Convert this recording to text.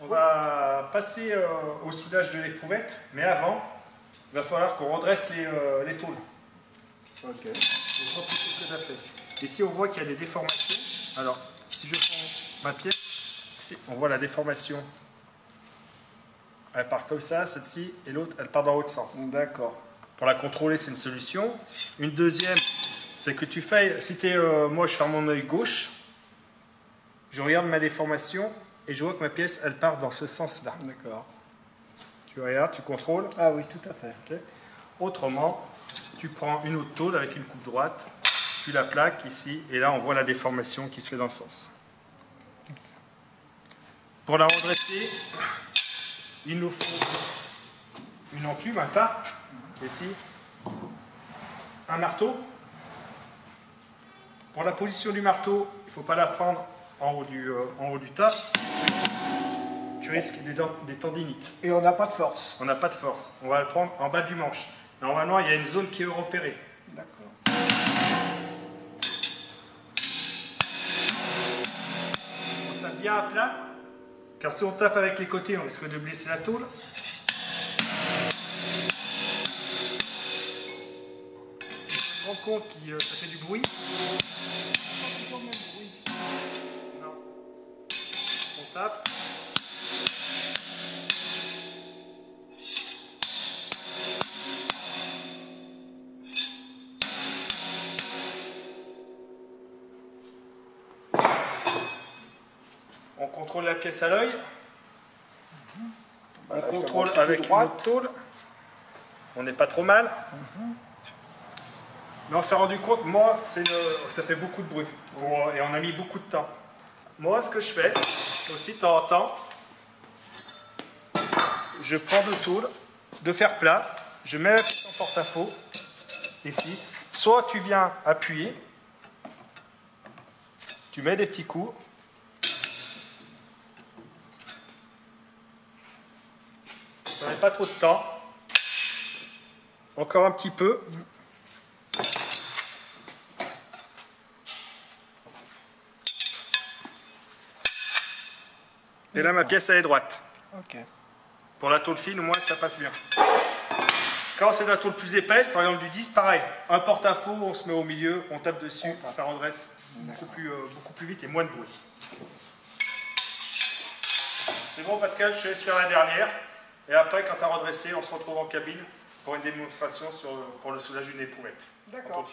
On va passer au soudage de l'éprouvette, mais avant, il va falloir qu'on redresse les tôles. Ok. Ici, on voit qu'il y a des déformations. Alors, si je prends ma pièce, ici, on voit la déformation. Elle part comme ça, celle-ci, et l'autre, elle part dans l'autre sens. D'accord. Pour la contrôler, c'est une solution. Une deuxième, c'est que tu fais, si tu es, moi je ferme mon œil gauche, je regarde ma déformation et je vois que ma pièce, elle part dans ce sens-là. D'accord. Tu regardes, tu contrôles. Ah oui, tout à fait. Okay. Autrement, tu prends une autre tôle avec une coupe droite, tu la plaques ici, et là on voit la déformation qui se fait dans le sens. Pour la redresser, il nous faut une enclume, un tas, ici, un marteau. Pour la position du marteau, il ne faut pas la prendre en haut du tas. Tu risques des tendinites. Et on n'a pas de force. On n'a pas de force. On va le prendre en bas du manche. Normalement, il y a une zone qui est repérée. D'accord. On tape bien à plat, car si on tape avec les côtés, on risque de blesser la tôle. On se rend compte que ça fait du bruit. Non. On tape. On contrôle la pièce à l'œil. On contrôle avec une autre tôle. On n'est pas trop mal. Mais on s'est rendu compte, moi, ça fait beaucoup de bruit. Et on a mis beaucoup de temps. Moi, ce que je fais, aussi de temps en temps, je prends deux tôles, de fer plat, je mets la pièce en porte-à-faux, ici. Soit tu viens appuyer, tu mets des petits coups. Ça met pas trop de temps. Encore un petit peu. Et là, ma pièce, elle est droite. Ok. Pour la tôle fine, au moins, ça passe bien. Quand c'est de la tôle plus épaisse, par exemple du 10, pareil. Un porte-à-faux, on se met au milieu, on tape dessus, ça redresse beaucoup plus vite et moins de bruit. C'est bon, Pascal, je te laisse faire la dernière. Et après, quand tu as redressé, on se retrouve en cabine pour une démonstration pour le soulage d'une éprouvette. D'accord.